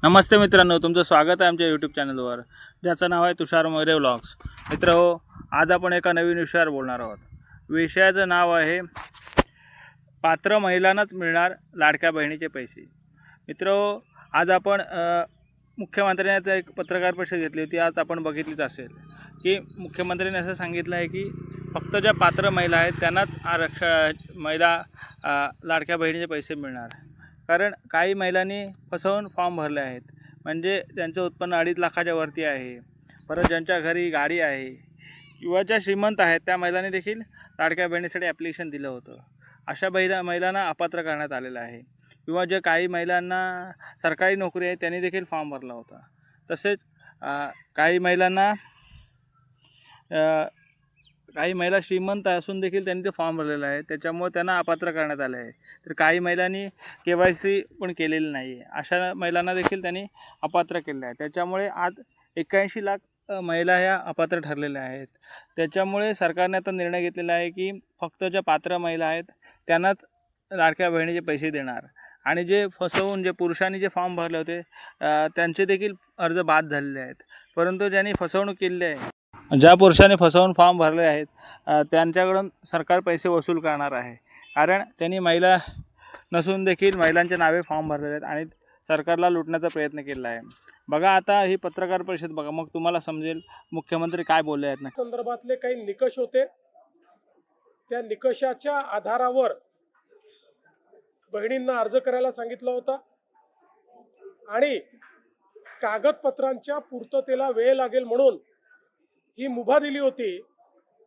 नमस्ते मित्रांनो, तुमचं स्वागत आहे आमच्या यूट्यूब चॅनलवर, ज्याचं नाव आहे तुषार मोरे व्लॉग्स. मित्रहो, आज आपण एका नवीन विषयावर बोलणार आहोत. विषयाचं नाव आहे पात्र महिलांनाच मिळणार लाडक्या बहिणीचे पैसे. मित्रहो, आज आपण मुख्यमंत्र्यांनी एक पत्रकार परिषद घेतली होती. आज आपण बघितलीच असेल की मुख्यमंत्र्यांनी असं सांगितलं आहे की फक्त ज्या पात्र महिला आहेत त्यांनाच लाडक्या बहिणीचे पैसे मिळणार. कारण काही महिलांनी फसवून फॉर्म भरले आहेत, म्हणजे त्यांचं उत्पन्न 2.5 लाखाच्या वरती आहे. परत ज्यांच्या घरी गाडी आहे किंवा ज्या श्रीमंत आहेत त्या महिलांनी देखील लाडक्या बहिणीसाठी ॲप्लिकेशन दिलं होतं. अशा महिलांना अपात्र करण्यात आलेलं आहे. किंवा जे काही महिलांना सरकारी नोकरी आहे त्यांनी देखील फॉर्म भरला होता. तसेच काही महिला श्रीमंत असून देखील त्यांनी ते फॉर्म भरलेला आहे, त्याच्यामुळे त्यांना अपात्र करण्यात आले आहे. तर काही महिलांनी KYC पण केलेली नाही आहे, अशा महिलांना देखील त्यांनी अपात्र केलं आहे. त्याच्यामुळे आज 81 लाख महिला ह्या अपात्र ठरलेल्या आहेत. त्याच्यामुळे सरकारने आता निर्णय घेतलेला आहे की फक्त ज्या पात्र महिला आहेत त्यांनाच लाडक्या बहिणीचे पैसे देणार. आणि जे फसवून पुरुषांनी जे फॉर्म भरले होते त्यांचे देखील अर्ज बाद झालेले आहेत. परंतु ज्यांनी फसवणूक केली आहे, ज्या पुरुषांनी फसवून फॉर्म भरले आहेत त्यांच्याकडून सरकार पैसे वसूल करणार आहे. कारण त्यांनी महिला नसून देखील महिलांच्या नावे फॉर्म भरलेले आहेत आणि सरकारला लुटण्याचा प्रयत्न केला आहे. बघा आता ही पत्रकार परिषद बघा, मग तुम्हाला समजेल मुख्यमंत्री काय बोलले आहेत. संदर्भातले काही निकष होते, त्या निकषाच्या आधारावर बहिणींना अर्ज करायला सांगितलं होता आणि कागदपत्रांच्या पूर्ततेला वेळ लागेल म्हणून ही मुभा दिली होती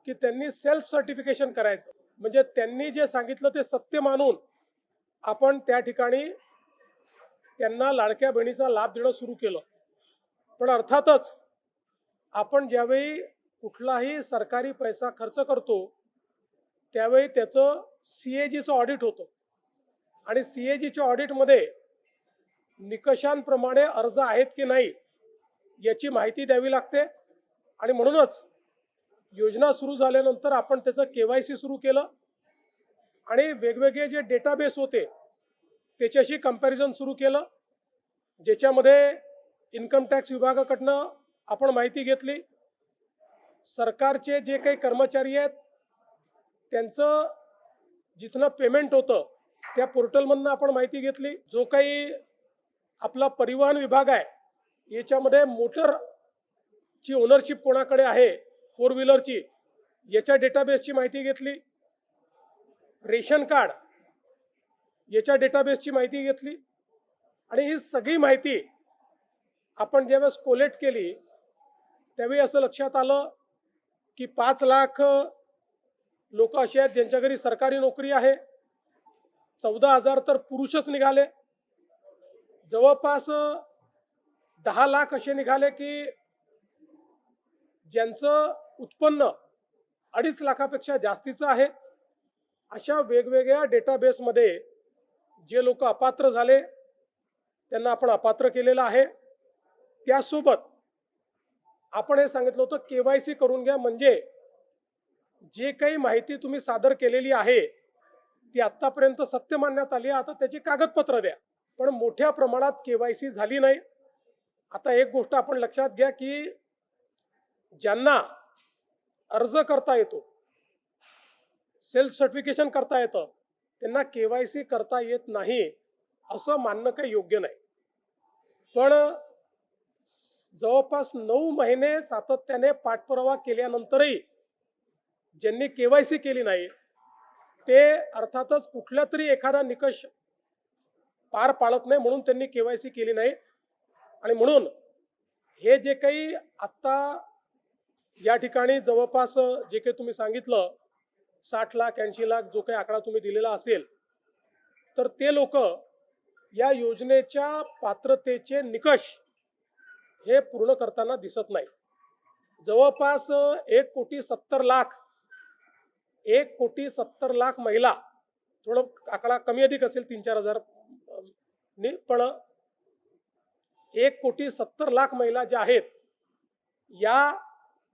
की त्यांनी सेल्फ सर्टिफिकेशन करायचं. म्हणजे त्यांनी जे सांगितलं ते सत्य मानून आपण त्या ठिकाणी त्यांना लाडक्या बहिणीचा लाभ देणं सुरू केलं. पण अर्थातच आपण ज्यावेळी कुठलाही सरकारी पैसा खर्च करतो त्यावेळी त्याचं CAGचं ऑडिट होतं आणि CAGच्या ऑडिटमध्ये निकषांप्रमाणे अर्ज आहेत की नाही याची माहिती द्यावी लागते. आणि म्हणूनच योजना सुरू झाल्यानंतर आपण त्याचं KYC सुरू केलं आणि वेगवेगळे जे डेटाबेस होते त्याच्याशी कंपॅरिझन सुरू केलं, ज्याच्यामध्ये इन्कम टॅक्स विभागाकडनं आपण माहिती घेतली. सरकारचे जे काही कर्मचारी आहेत त्यांचं जिथनं पेमेंट होतं त्या पोर्टलमधनं आपण माहिती घेतली. जो काही आपला परिवहन विभाग आहे याच्यामध्ये मोटरची ओनरशिप कोणाकडे आहे 4 व्हीलरची याच्या डेटाबेसची माहिती घेतली. रेशन कार्ड याच्या डेटाबेसची माहिती घेतली आणि ही सगळी माहिती आपण ज्यावेळेस कोलेक्ट केली त्यावेळी असं लक्षात आलं की 5 लाख लोक असे आहेत ज्यांच्या घरी सरकारी नोकरी आहे. 14,000 तर पुरुषच निघाले. जवळपास 10 लाख असे निघाले की ज्यांचं उत्पन्न 2.5 लाखापेक्षा जास्तीचं आहे. अशा वेगवेगळ्या डेटाबेसमध्ये जे लोक अपात्र झाले त्यांना आपण अपात्र केलेलं आहे. त्यासोबत आपण हे सांगितलं होतं KYC करून घ्या, म्हणजे जे काही माहिती तुम्ही सादर केलेली आहे ती आतापर्यंत सत्य मानण्यात आली, आता त्याची कागदपत्र द्या. पण मोठ्या प्रमाणात KYC झाली नाही. आता एक गोष्ट आपण लक्षात घ्या की ज्यांना अर्ज करता येतो, सेल्फ सर्टिफिकेशन करता येतं, त्यांना KYC करता येत नाही असं मानणं काही योग्य नाही. पण जवळपास 9 महिने सातत्याने पाठपुरावा केल्यानंतरही ज्यांनी KYC केली नाही ते अर्थातच कुठल्या तरी एखादा निकष पार पाडत नाही म्हणून त्यांनी KYC केली नाही. आणि म्हणून हे जे काही आत्ता या ठिकाणी जवळपास जे काही तुम्ही सांगितलं 60 लाख 80 लाख जो काही आकडा तुम्ही दिलेला असेल, तर ते लोक या योजनेच्या पात्रतेचे निकष हे पूर्ण करताना दिसत नाही. जवळपास 1,70,00,000 महिला, थोडं आकडा कमी अधिक असेल 3-4 हजार पण 1,70,00,000 महिला ज्या आहेत या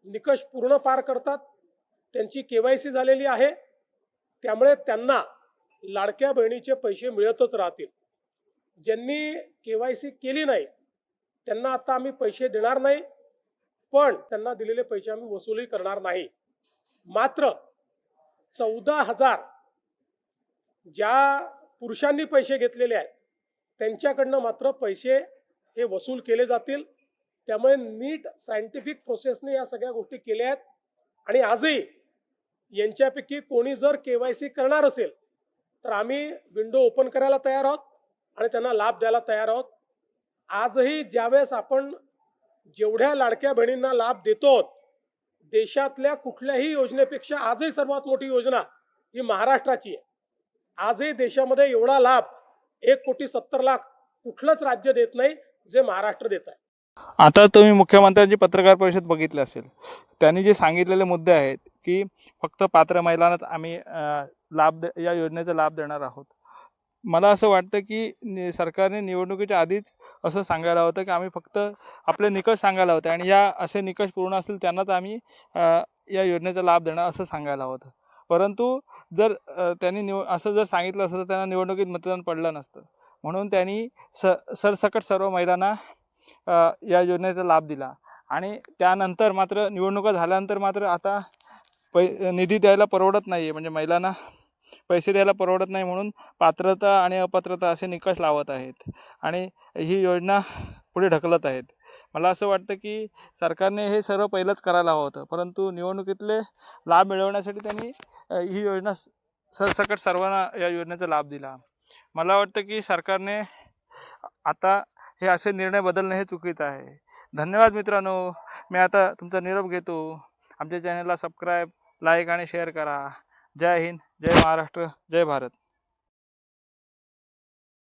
निकष पूर्ण पार करतात, त्यांची KYC झालेली आहे, त्यामुळे त्यांना लाडक्या बहिणीचे पैसे मिळतच राहतील. ज्यांनी KYC केली नाही त्यांना आता आम्ही पैसे देणार नाही, पण त्यांना दिलेले पैसे आम्ही वसूलही करणार नाही. मात्र 14,000 ज्या पुरुषांनी पैसे घेतलेले आहेत त्यांच्याकडनं मात्र पैसे हे वसूल केले जातील. त्यामुळे नीट सायंटिफिक प्रोसेसने या सगळ्या गोष्टी केल्या आहेत. आणि आजही यांच्यापैकी कोणी जर KYC करणार असेल तर आम्ही विंडो ओपन करायला तयार आहोत आणि त्यांना लाभ द्यायला तयार आहोत. आजही ज्यावेळेस आपण जेवढ्या लाडक्या बहिणींना लाभ देतो, देशातल्या कुठल्याही योजनेपेक्षा आजही सर्वात मोठी योजना ही महाराष्ट्राची आहे. आजही देशामध्ये एवढा लाभ 1,70,00,000 कुठलंच राज्य देत नाही जे महाराष्ट्र देत आहे. आता तुम्ही मुख्यमंत्र्यांची पत्रकार परिषद बघितली असेल. त्यांनी जे सांगितलेले मुद्दे आहेत की फक्त पात्र महिलांनाच आम्ही या योजनेचा लाभ देणार आहोत. मला असं वाटतं की सरकारने निवडणुकीच्या आधीच असं सांगायला होतं की आम्ही फक्त आपले निकष सांगायला होते आणि या असे निकष पूर्ण असतील त्यांनाच आम्ही या योजनेचा लाभ देणार असं सांगायला होतं. परंतु जर त्यांनी असं जर सांगितलं असतं तर त्यांना निवडणुकीत मतदान पडलं नसतं. म्हणून त्यांनी सरसकट सर्व महिलांना या योजनेचा लाभ दिला आणि त्यानंतर मात्र निवडणुका झाल्यानंतर मात्र आता निधी द्यायला परवडत नाही आहे, म्हणजे महिलांना पैसे द्यायला परवडत नाही म्हणून पात्रता आणि अपात्रता असे निकष लावत आहेत आणि ही योजना पुढे ढकलत आहेत. मला असं वाटतं की सरकारने हे सर्व पहिलंच करायला हवं होतं, परंतु निवडणुकीतले लाभ मिळवण्यासाठी त्यांनी ही योजना सरसकट सर्वांना या योजनेचा लाभ दिला. मला वाटतं की सरकारने आता हे असे निर्णय बदलणे हे चुकीचं आहे. धन्यवाद मित्रांनो. मी आता तुमचा निरोप घेतो. आमच्या चॅनलला सबस्क्राईब, लाईक आणि शेअर करा. जय हिंद, जय महाराष्ट्र, जय भारत.